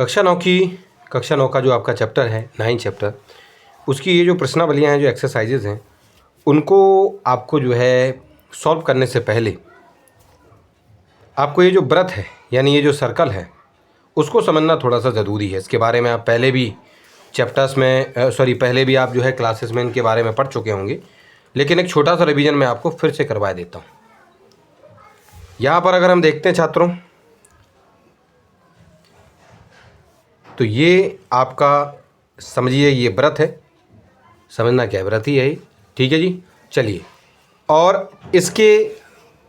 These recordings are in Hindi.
कक्षा 9 का जो आपका चैप्टर है 9 चैप्टर, उसकी ये जो प्रश्नावलियाँ हैं, जो एक्सरसाइजेज़ हैं, उनको आपको जो है सॉल्व करने से पहले आपको ये जो व्रत है यानी ये जो सर्कल है उसको समझना थोड़ा सा ज़रूरी है। इसके बारे में आप पहले भी चैप्टर्स में पहले भी आप जो है क्लासेस में इनके बारे में पढ़ चुके होंगे, लेकिन एक छोटा सा रिवीजन मैं आपको फिर से करवा देता हूँ। यहाँ पर अगर हम देखते हैं छात्रों, तो ये आपका समझिए ये व्रत है, समझना क्या है, व्रत ही है ये, ठीक है जी। चलिए, और इसके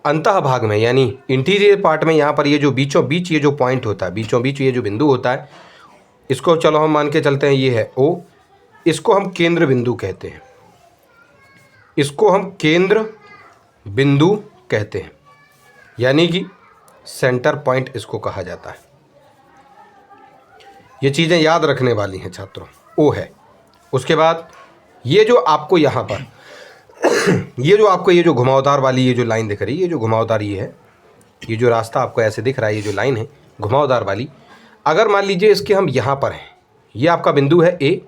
अंतः भाग में यानी इंटीरियर पार्ट में यहाँ पर ये जो बीचों बीच ये जो पॉइंट होता है, बीचों बीच ये जो बिंदु होता है, इसको चलो हम मान के चलते हैं ये है ओ, इसको हम केंद्र बिंदु कहते हैं, इसको हम केंद्र बिंदु कहते हैं, यानी कि सेंटर पॉइंट इसको कहा जाता है। ये चीज़ें याद रखने वाली हैं छात्रों, ओ है। उसके बाद ये जो आपको यहाँ पर ये जो आपको ये जो घुमावदार वाली ये जो लाइन दिख रही है, ये जो घुमावदार ये है, ये जो रास्ता आपको ऐसे दिख रहा है, ये जो लाइन है घुमावदार वाली, अगर मान लीजिए इसके हम यहाँ पर हैं, ये आपका बिंदु है ए,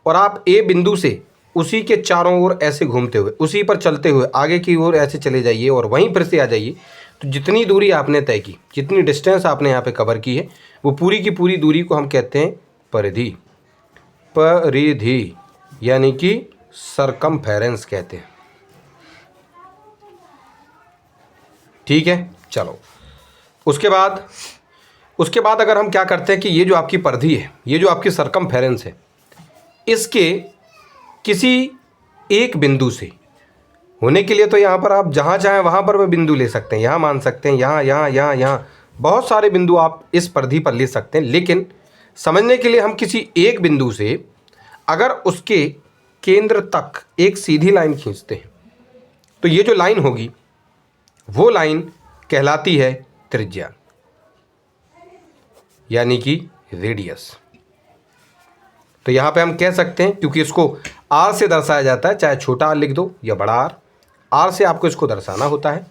और आप ए बिंदु से उसी के चारों ओर ऐसे घूमते हुए उसी पर चलते हुए आगे की ओर ऐसे चले जाइए और वहीं फिर से आ जाइए, तो जितनी दूरी आपने तय की, जितनी डिस्टेंस आपने यहाँ पे कवर की है, वो पूरी की पूरी दूरी को हम कहते हैं परिधि। परिधि यानी कि सरकमफेरेंस कहते हैं, ठीक है। चलो, उसके बाद अगर हम क्या करते हैं कि ये जो आपकी परिधि है, ये जो आपकी सरकमफेरेंस है, इसके किसी एक बिंदु से होने के लिए तो यहाँ पर आप जहाँ चाहें वहाँ पर वह बिंदु ले सकते हैं, यहाँ मान सकते हैं, यहाँ बहुत सारे बिंदु आप इस परिधि पर ले सकते हैं। लेकिन समझने के लिए हम किसी एक बिंदु से अगर उसके केंद्र तक एक सीधी लाइन खींचते हैं, तो ये जो लाइन होगी वो लाइन कहलाती है त्रिज्या, यानी कि रेडियस। तो यहाँ पे हम कह सकते हैं, क्योंकि इसको आर से दर्शाया जाता है, चाहे छोटा आर लिख दो या बड़ा आर से आपको इसको दर्शाना होता है।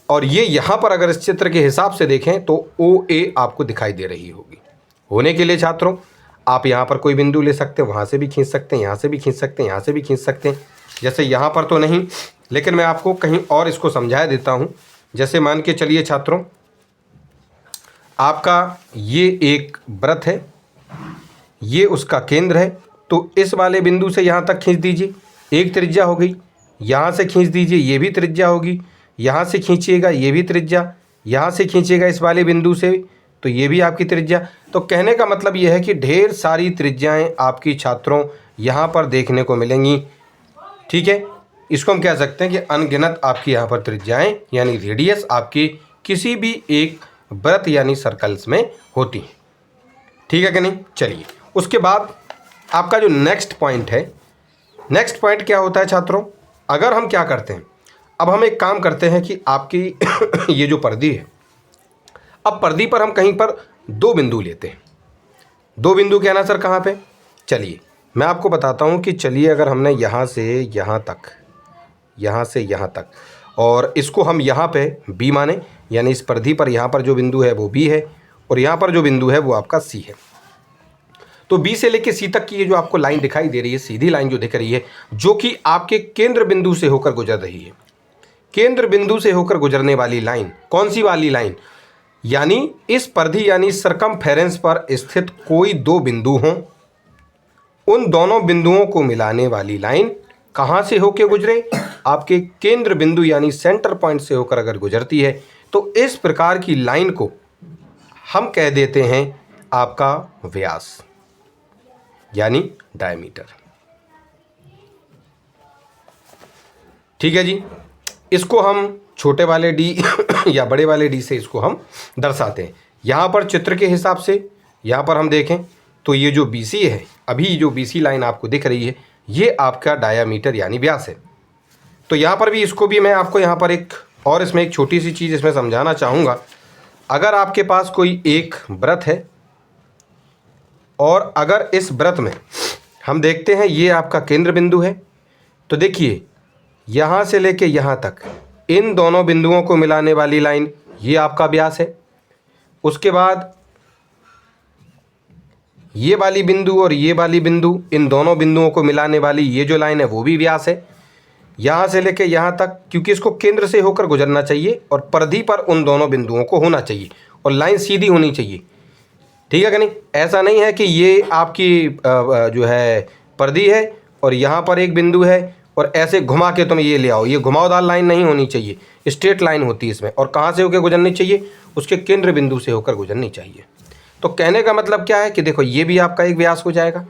और ये यहाँ पर अगर इस चित्र के हिसाब से देखें तो ओ ए आपको दिखाई दे रही होगी। होने के लिए छात्रों आप यहाँ पर कोई बिंदु ले सकते हैं, वहाँ से भी खींच सकते हैं, यहाँ से भी खींच सकते हैं, यहाँ से भी खींच सकते हैं। जैसे यहाँ पर तो नहीं, लेकिन मैं आपको कहीं और इसको समझा देता हूँ। जैसे मान के चलिए छात्रों, आपका ये एक वृत्त है, ये उसका केंद्र है, तो इस वाले बिंदु से यहाँ तक खींच दीजिए, एक त्रिज्या हो गई। यहाँ से खींच दीजिए, ये भी त्रिज्या होगी। यहाँ से खींचिएगा, ये भी त्रिज्या। यहाँ से खींचिएगा इस वाले बिंदु से, तो ये भी आपकी त्रिज्या। तो कहने का मतलब ये है कि ढेर सारी त्रिज्याएं आपकी छात्रों यहाँ पर देखने को मिलेंगी, ठीक है। इसको हम कह सकते हैं कि अनगिनत आपकी यहाँ पर त्रिज्याएं यानी रेडियस आपकी किसी भी एक वृत्त यानी सर्कल्स में होती हैं, ठीक है कि नहीं। चलिए, उसके बाद आपका जो नेक्स्ट पॉइंट है, नेक्स्ट पॉइंट क्या होता है छात्रों, अगर हम क्या करते हैं, अब हम एक काम करते हैं कि आपकी ये जो परिधि है, अब परिधि पर हम कहीं पर दो बिंदु लेते हैं। दो बिंदु कहना सर कहाँ पे, चलिए मैं आपको बताता हूँ कि चलिए अगर हमने यहाँ से यहाँ तक, यहाँ से यहाँ तक, और इसको हम यहाँ पे बी माने, यानी इस परिधि पर यहाँ पर जो बिंदु है वो बी है, और यहाँ पर जो बिंदु है वो आपका सी है। तो बी से लेके सी तक की ये जो आपको लाइन दिखाई दे रही है, सीधी लाइन जो दिख रही है, जो कि आपके केंद्र बिंदु से होकर गुजर रही है। केंद्र बिंदु से होकर गुजरने वाली लाइन कौन सी वाली लाइन, यानी इस परिधि यानी सरकमफेरेंस पर स्थित कोई दो बिंदु हों, उन दोनों बिंदुओं को मिलाने वाली लाइन कहाँ से होकर गुजरे, आपके केंद्र बिंदु यानी सेंटर पॉइंट से होकर अगर गुजरती है, तो इस प्रकार की लाइन को हम कह देते हैं आपका व्यास यानी डायमीटर, ठीक है जी। इसको हम छोटे वाले डी या बड़े वाले डी से इसको हम दर्शाते हैं। यहाँ पर चित्र के हिसाब से यहाँ पर हम देखें तो ये जो BC है, अभी जो BC लाइन आपको दिख रही है, ये आपका डायामीटर यानी व्यास है। तो यहाँ पर भी इसको भी मैं आपको यहाँ पर एक और इसमें एक छोटी सी चीज़ इसमें समझाना चाहूँगा। अगर आपके पास कोई एक व्रत है और अगर इस व्रत में हम देखते हैं ये आपका केंद्र बिंदु है, तो देखिए यहाँ से लेके यहाँ तक इन दोनों बिंदुओं को मिलाने वाली लाइन ये आपका व्यास है। उसके बाद ये वाली बिंदु और ये वाली बिंदु, इन दोनों बिंदुओं को मिलाने वाली ये जो लाइन है वो भी व्यास है। यहाँ से लेके यहाँ तक, क्योंकि इसको केंद्र से होकर गुजरना चाहिए और परिधि पर उन दोनों बिंदुओं को होना चाहिए और लाइन सीधी होनी चाहिए। ठीक है कि नहीं? ऐसा नहीं है कि ये आपकी जो है परिधि है और यहाँ पर एक बिंदु है और ऐसे घुमा के तुम ये ले आओ। ये घुमावदार लाइन नहीं होनी चाहिए, स्ट्रेट लाइन होती है इसमें। और कहाँ से होकर गुजरनी चाहिए? उसके केंद्र बिंदु से होकर गुजरनी चाहिए। तो कहने का मतलब क्या है कि देखो ये भी आपका एक व्यास हो जाएगा।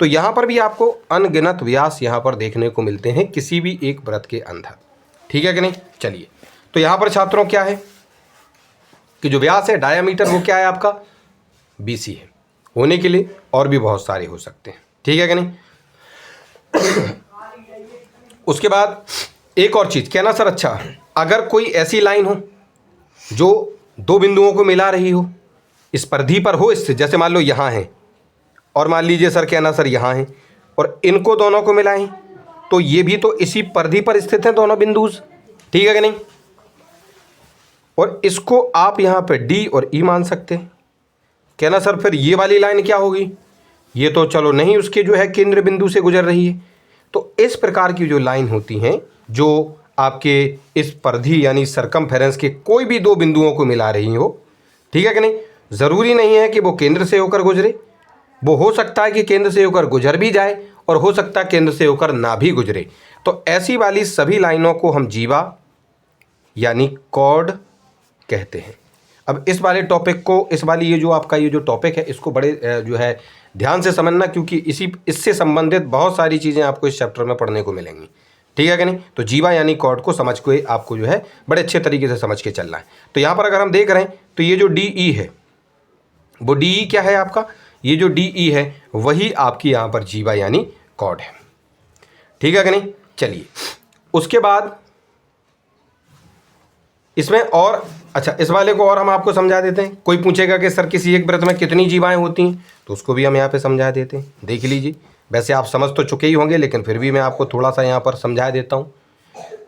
तो यहाँ पर भी आपको अनगिनत व्यास यहाँ पर देखने को मिलते हैं किसी भी एक वृत्त के अंदर। ठीक है कि नहीं? चलिए, तो यहाँ पर छात्रों क्या है कि जो व्यास है डायामीटर वो क्या है आपका? BC है। होने के लिए और भी बहुत सारे हो सकते हैं। ठीक है कि नहीं? उसके बाद एक और चीज़ कहना सर, अच्छा अगर कोई ऐसी लाइन हो जो दो बिंदुओं को मिला रही हो, इस परिधि पर हो, इससे जैसे मान लो यहाँ है और मान लीजिए सर कहना सर यहाँ है और इनको दोनों को मिलाएं, तो ये भी तो इसी परिधि पर स्थित हैं दोनों बिंदुज। ठीक है कि नहीं? और इसको आप यहाँ पे D और E मान सकते हैं। कहना सर फिर ये वाली लाइन क्या होगी? ये तो चलो नहीं उसके जो है केंद्र बिंदु से गुजर रही है। तो इस प्रकार की जो लाइन होती हैं जो आपके इस परिधि यानी सरकमफेरेंस के कोई भी दो बिंदुओं को मिला रही हो, ठीक है कि नहीं? ज़रूरी नहीं है कि वो केंद्र से होकर गुजरे, वो हो सकता है कि केंद्र से होकर गुजर भी जाए और हो सकता है केंद्र से होकर ना भी गुजरे। तो ऐसी वाली सभी लाइनों को हम जीवा यानी कॉर्ड कहते हैं। अब इस वाले टॉपिक को, इस वाली ये जो आपका ये जो टॉपिक है इसको बड़े जो है ध्यान से समझना, क्योंकि इससे संबंधित बहुत सारी चीज़ें आपको इस चैप्टर में पढ़ने को मिलेंगी। ठीक है कि नहीं? तो जीवा यानी कॉर्ड को समझ के आपको जो है बड़े अच्छे तरीके से समझ के चलना है। तो यहाँ पर अगर हम देख रहे हैं तो ये जो DE है वो DE क्या है आपका? ये जो DE है वही आपकी यहाँ पर जीवा यानी कॉर्ड है। ठीक है कि नहीं? चलिए, उसके बाद इसमें और अच्छा इस वाले को और हम आपको समझा देते हैं। कोई पूछेगा कि सर किसी एक वृत्त में कितनी जीवाएं होती हैं, तो उसको भी हम यहाँ पे समझा देते हैं। देख लीजिए, वैसे आप समझ तो चुके ही होंगे लेकिन फिर भी मैं आपको थोड़ा सा यहाँ पर समझा देता हूँ।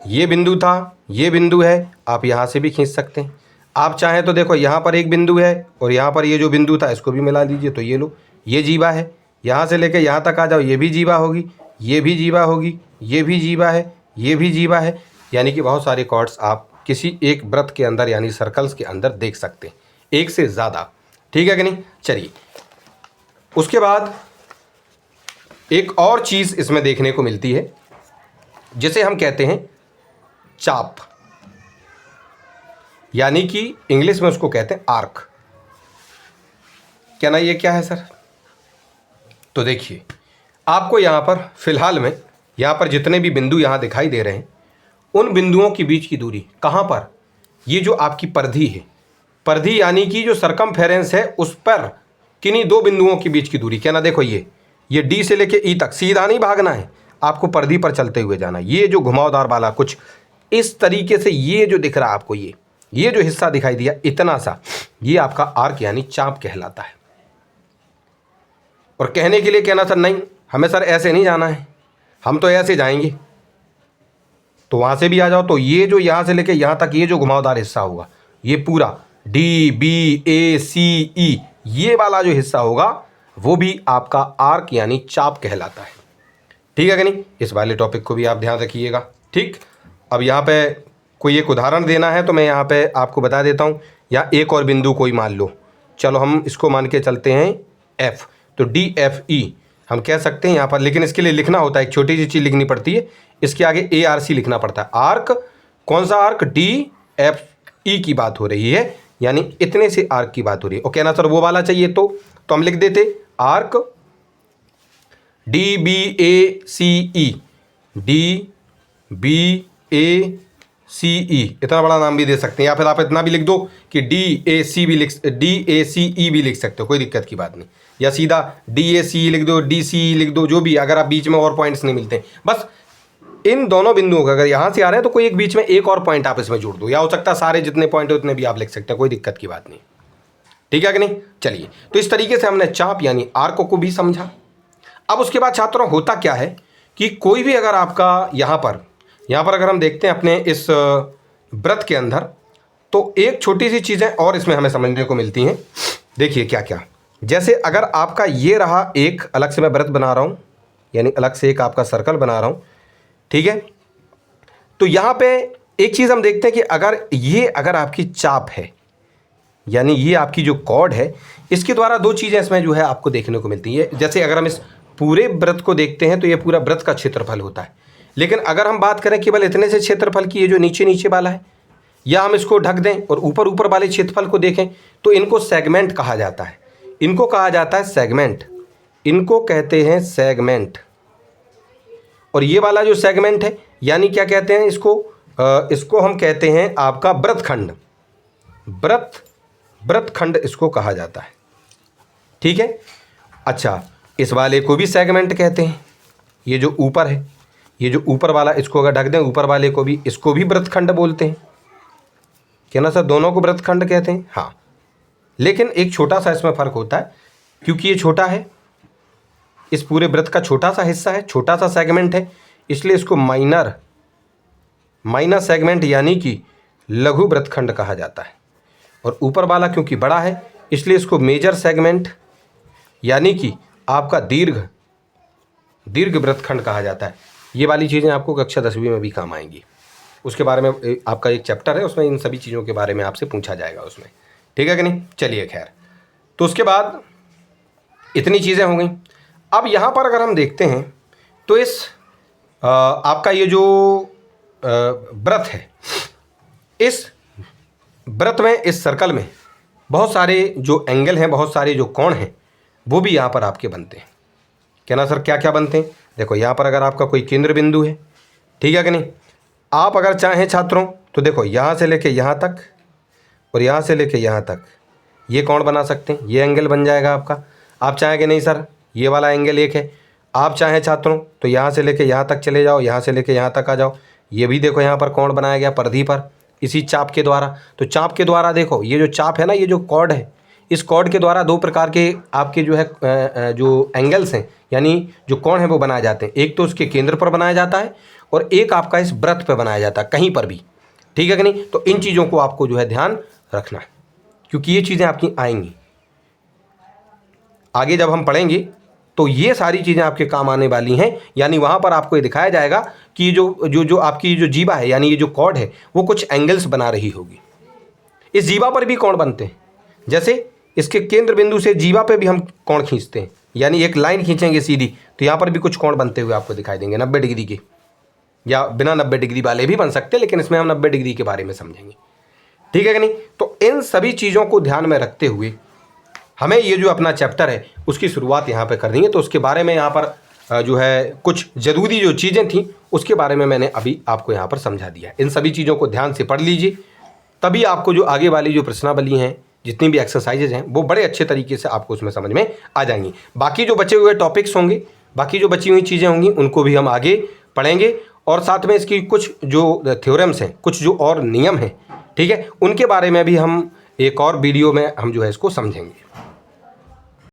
ये बिंदु था, ये बिंदु है, आप यहाँ से भी खींच सकते हैं। आप चाहें तो देखो यहाँ पर एक बिंदु है और यहाँ पर ये जो बिंदु था इसको भी मिला लीजिए, तो ये लो, ये जीवा है। यहाँ से लेकर यहाँ तक आ जाओ, ये भी जीवा होगी, ये भी जीवा होगी, ये भी जीवा है, ये भी जीवा है। यानी कि बहुत सारे कॉर्ड्स आप किसी एक वृत्त के अंदर यानी सर्कल्स के अंदर देख सकते हैं, एक से ज़्यादा। ठीक है कि नहीं? चलिए, उसके बाद एक और चीज़ इसमें देखने को मिलती है जिसे हम कहते हैं चाप, यानी कि इंग्लिश में उसको कहते हैं आर्क। क्या ना ये क्या है सर? तो देखिए, आपको यहाँ पर फिलहाल में यहाँ पर जितने भी बिंदु यहाँ दिखाई दे रहे हैं उन बिंदुओं के बीच की दूरी कहाँ पर? ये जो आपकी परिधि है, परिधि यानी कि जो सरकमफेरेंस है उस पर किन्हीं दो बिंदुओं के बीच की दूरी। क्या ना देखो, ये D से लेके E तक सीधा नहीं भागना है, आपको परिधि पर चलते हुए जाना। ये जो घुमावदार वाला कुछ इस तरीके से ये जो दिख रहा है आपको, ये जो हिस्सा दिखाई दिया इतना सा, ये आपका आर्क यानी चाप कहलाता है। और कहने के लिए कहना सर नहीं, हमें सर ऐसे नहीं जाना है, हम तो ऐसे जाएंगे, तो वहाँ से भी आ जाओ। तो ये जो यहाँ से लेके यहाँ तक ये जो घुमावदार हिस्सा होगा, ये पूरा D B A C E ये वाला जो हिस्सा होगा वो भी आपका आर्क यानी चाप कहलाता है। ठीक है कि नहीं? इस वाले टॉपिक को भी आप ध्यान रखिएगा। ठीक, अब यहाँ पे कोई एक उदाहरण देना है तो मैं यहाँ पे आपको बता देता हूँ। या एक और बिंदु कोई मान लो, चलो हम इसको मान के चलते हैं F, तो DFE हम कह सकते हैं यहाँ पर, लेकिन इसके लिए लिखना होता है, एक छोटी सी चीज़ लिखनी पड़ती है, इसके आगे ARC लिखना पड़ता है। आर्क, कौन सा आर्क? DFE की बात हो रही है, यानी इतने से आर्क की बात हो रही है। और कहना सर वो वाला चाहिए तो हम लिख देते आर्क DBACE, DBACE, इतना बड़ा नाम भी दे सकते हैं, या फिर आप इतना भी लिख दो कि DACE भी लिख सकते हो, कोई दिक्कत की बात नहीं। या सीधा DAC लिख दो, DC लिख दो, जो भी, अगर आप बीच में और पॉइंट्स नहीं मिलते, बस इन दोनों बिंदुओं का अगर यहाँ से आ रहे हैं तो कोई एक बीच में एक और पॉइंट आप इसमें जोड़ दो, या हो सकता है सारे जितने पॉइंट है उतने भी आप लिख सकते हैं, कोई दिक्कत की बात नहीं। ठीक है कि नहीं? चलिए, तो इस तरीके से हमने चाप यानी आर्क को भी समझा। अब उसके बाद छात्रों होता क्या है कि कोई भी अगर आपका यहाँ पर अगर हम देखते हैं अपने इस वृत्त के अंदर, तो एक छोटी सी चीज़ें और इसमें हमें समझने को मिलती हैं। देखिए क्या क्या, जैसे अगर आपका ये रहा, एक अलग से मैं वृत्त बना रहा हूँ, यानी अलग से एक आपका सर्कल बना रहा हूँ, ठीक है। तो यहाँ पे एक चीज़ हम देखते हैं कि अगर आपकी चाप है, यानी ये आपकी जो कॉर्ड है, इसके द्वारा दो चीज़ें इसमें जो है आपको देखने को मिलती हैं। जैसे अगर हम इस पूरे वृत्त को देखते हैं तो ये पूरा वृत्त का क्षेत्रफल होता है, लेकिन अगर हम बात करें केवल इतने से क्षेत्रफल की, ये जो नीचे नीचे वाला है, या हम इसको ढक दें और ऊपर ऊपर वाले क्षेत्रफल को देखें, तो इनको सेगमेंट कहा जाता है। इनको कहा जाता है सेगमेंट, इनको कहते हैं सेगमेंट। और ये वाला जो सेगमेंट है, यानी क्या कहते हैं इसको हम कहते हैं आपका वृत्तखंड। वृत्तखंड इसको कहा जाता है, ठीक है। अच्छा, इस वाले को भी सेगमेंट कहते हैं। ये जो ऊपर है, ये जो ऊपर वाला, इसको अगर ढक दें, ऊपर वाले को भी, इसको भी वृत्तखंड बोलते हैं। क्या ना सर, दोनों को वृत्तखंड कहते हैं? हाँ, लेकिन एक छोटा सा इसमें फ़र्क होता है, क्योंकि ये छोटा है, इस पूरे वृत्त का छोटा सा हिस्सा है, छोटा सा सेगमेंट है, इसलिए इसको माइनर सेगमेंट यानी कि लघु वृत्तखंड कहा जाता है। और ऊपर वाला क्योंकि बड़ा है, इसलिए इसको मेजर सेगमेंट यानी कि आपका दीर्घ वृत्तखंड कहा जाता है। ये वाली चीज़ें आपको कक्षा 10वीं में भी काम आएंगी। उसके बारे में आपका एक चैप्टर है, उसमें इन सभी चीज़ों के बारे में आपसे पूछा जाएगा उसमें, ठीक है कि नहीं। चलिए खैर, तो उसके बाद इतनी चीज़ें हो गई। अब यहाँ पर अगर हम देखते हैं तो इस आपका ये जो वृत्त है, इस वृत्त में, इस सर्कल में बहुत सारे जो एंगल हैं, बहुत सारे जो कोण हैं, वो भी यहाँ पर आपके बनते हैं। क्या ना सर, क्या क्या बनते हैं? देखो, यहाँ पर अगर आपका कोई केंद्र बिंदु है, ठीक है कि नहीं, आप अगर चाहें छात्रों तो देखो, यहाँ से लेके यहाँ तक और यहाँ से लेके यहाँ तक ये कोण बना सकते हैं, ये एंगल बन जाएगा आपका। आप चाहें कि नहीं सर ये वाला एंगल एक है, आप चाहें छात्रों तो यहाँ से लेके यहाँ तक चले जाओ, यहाँ से लेके यहाँ तक आ जाओ, ये भी देखो यहाँ पर कोण बनाया गया परिधि पर, इसी चाप के द्वारा। तो चाप के द्वारा देखो, ये जो चाप है ना, ये जो कॉर्ड है, इस कॉर्ड के द्वारा दो प्रकार के आपके जो है जो एंगल्स हैं, यानी जो कोण है वो बनाए जाते हैं। एक तो उसके केंद्र पर बनाया जाता है और एक आपका इस वृत्त पर बनाया जाता है, कहीं पर भी, ठीक है कि नहीं। तो इन चीज़ों को आपको जो है ध्यान रखना है, क्योंकि ये चीज़ें आपकी आएंगी आगे जब हम पढ़ेंगे, तो ये सारी चीज़ें आपके काम आने वाली हैं। यानी वहाँ पर आपको ये दिखाया जाएगा कि जो आपकी जो जीवा है, यानी ये जो कॉर्ड है, वो कुछ एंगल्स बना रही होगी। इस जीवा पर भी कोण बनते हैं, जैसे इसके केंद्र बिंदु से जीवा पे भी हम कोण खींचते हैं, यानी एक लाइन खींचेंगे सीधी, तो यहाँ पर भी कुछ कोण बनते हुए आपको दिखाई देंगे 90 डिग्री के, या बिना 90 डिग्री वाले भी बन सकते हैं, लेकिन इसमें हम 90 डिग्री के बारे में समझेंगे, ठीक है कि नहीं। तो इन सभी चीज़ों को ध्यान में रखते हुए हमें ये जो अपना चैप्टर है उसकी शुरुआत यहाँ पे करनी है। तो उसके बारे में यहाँ पर जो है कुछ ज़रूरी जो चीज़ें थी उसके बारे में मैंने अभी आपको यहाँ पर समझा दिया है। इन सभी चीज़ों को ध्यान से पढ़ लीजिए, तभी आपको जो आगे वाली जो प्रश्नावली हैं, जितनी भी एक्सरसाइजेज हैं, वो बड़े अच्छे तरीके से आपको उसमें समझ में आ जाएंगी। बाकी जो बचे हुए टॉपिक्स होंगे, बाकी जो बची हुई चीज़ें होंगी, उनको भी हम आगे पढ़ेंगे, और साथ में इसकी कुछ जो थ्योरम्स हैं, कुछ जो और नियम हैं, ठीक है, उनके बारे में भी हम एक और वीडियो में हम जो है इसको समझेंगे।